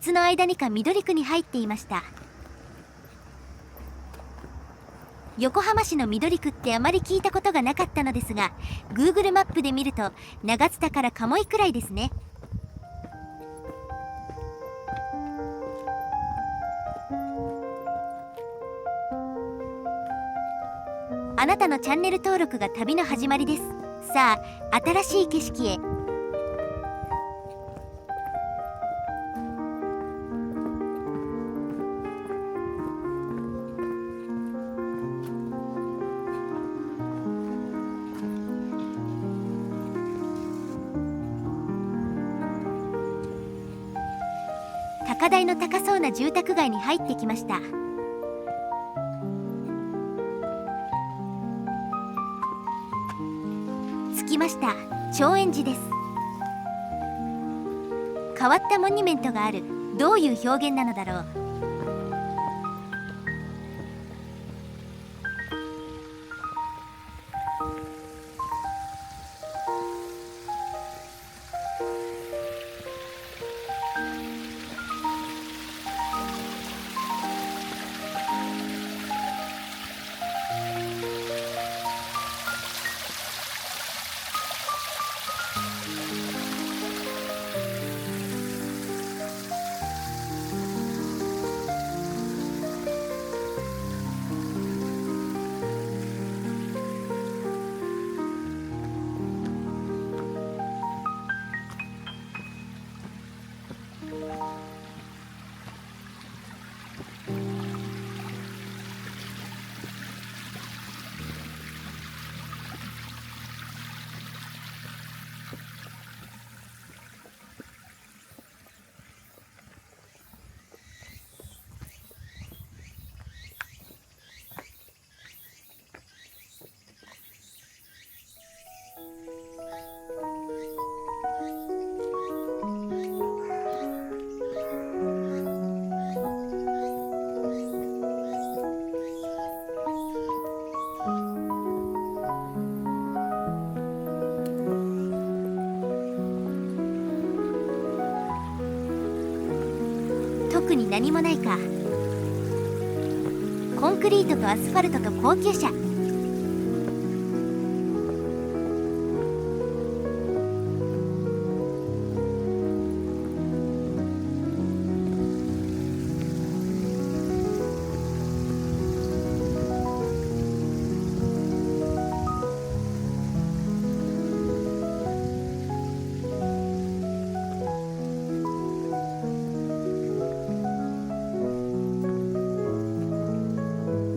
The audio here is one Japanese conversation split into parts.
つの間にか緑区に入っていました。横浜市の緑区ってあまり聞いたことがなかったのですが、 Google マップで見ると長津田から鴨居くらいですね。あなたのチャンネル登録が旅の始まりです。さあ、新しい景色へ。高台の高そうな住宅街に入ってきました。着きました。長円寺です。変わったモニュメントがある。どういう表現なのだろう。特に何もないか。コンクリートとアスファルトと高級車。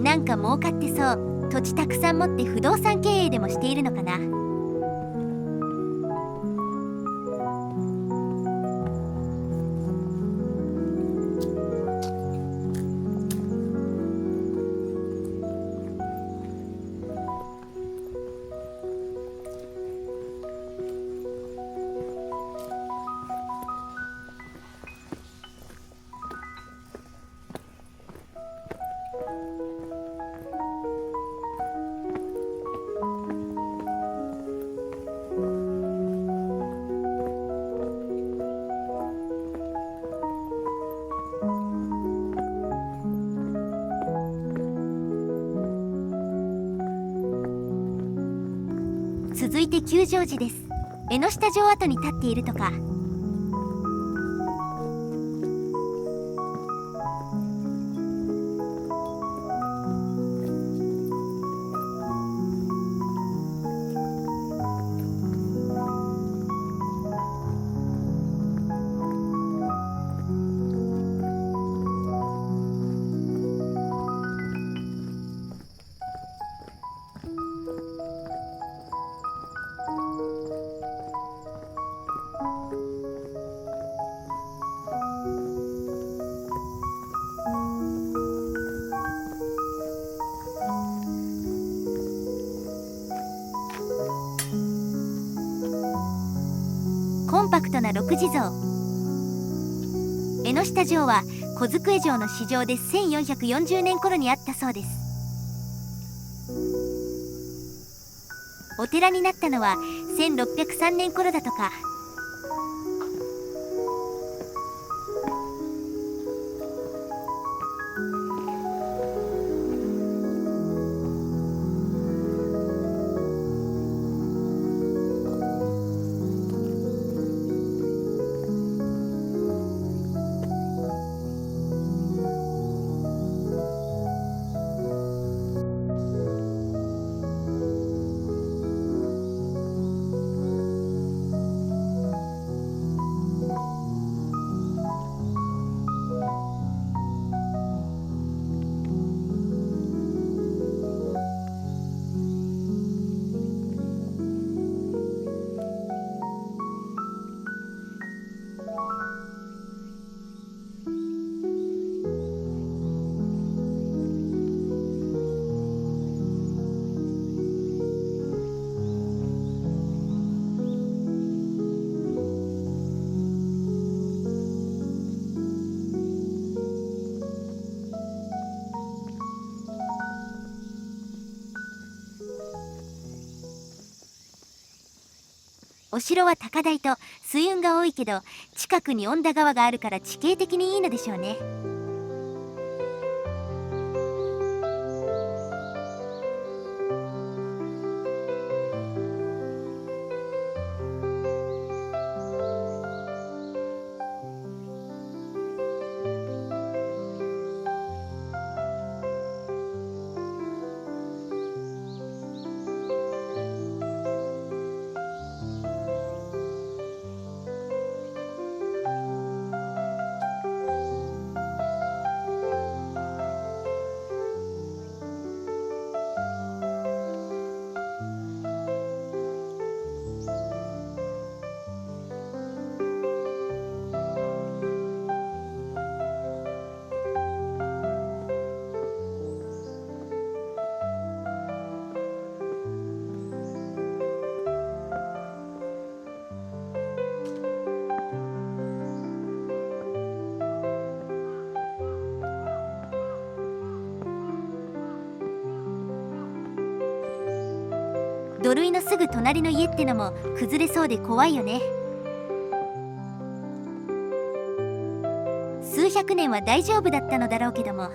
なんか儲かってそう。土地たくさん持って不動産経営でもしているのかな。続いて九条寺です。江ノ下城跡に立っているとか。コンパクトな六地蔵。江ノ下城は小机城の市場で1440年頃にあったそうです。お寺になったのは1603年頃だとか。お城は高台と水運が多いけど、近くに恩田川があるから地形的にいいのでしょうね。土塁のすぐ隣の家ってのも崩れそうで怖いよね。数百年は大丈夫だったのだろうけども。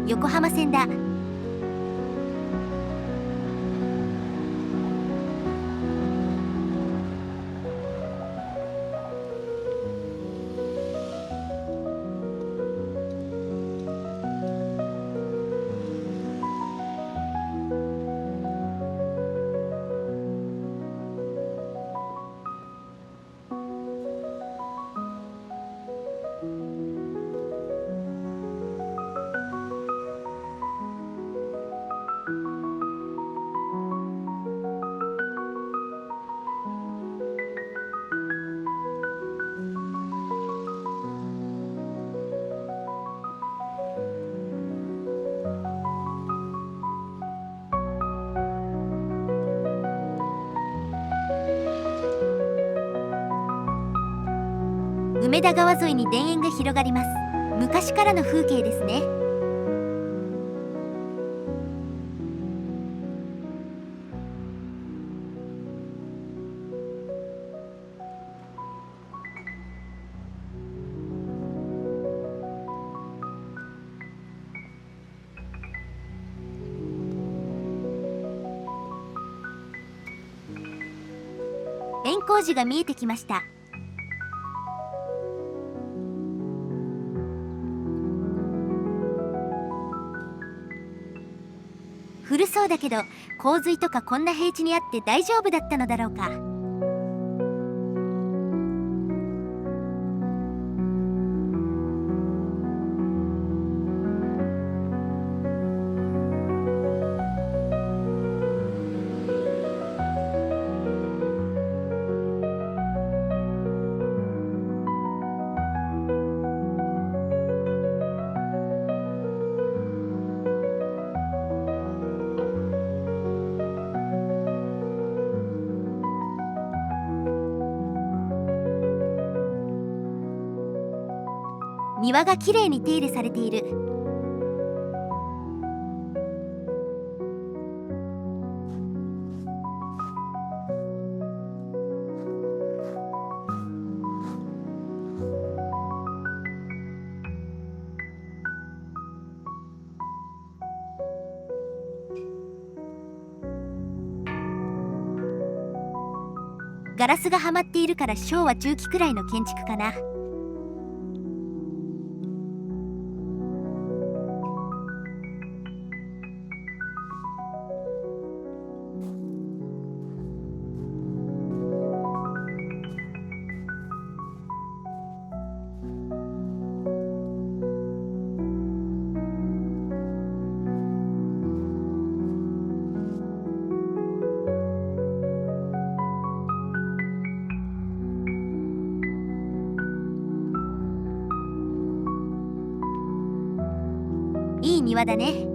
横浜線だ。梅田川沿いに田園が広がります。昔からの風景ですね。円光寺が見えてきました。古そうだけど洪水とかこんな平地にあって大丈夫だったのだろうか。庭がきれいに手入れされている。ガラスがはまっているから昭和中期くらいの建築かな。いい庭だね。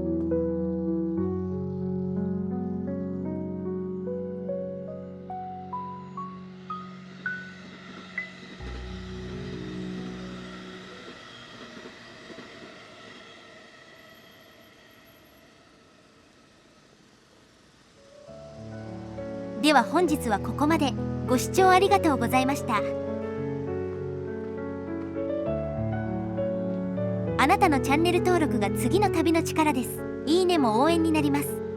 では本日はここまで。ご視聴ありがとうございました。あなたのチャンネル登録が次の旅の力です。いいねも応援になります。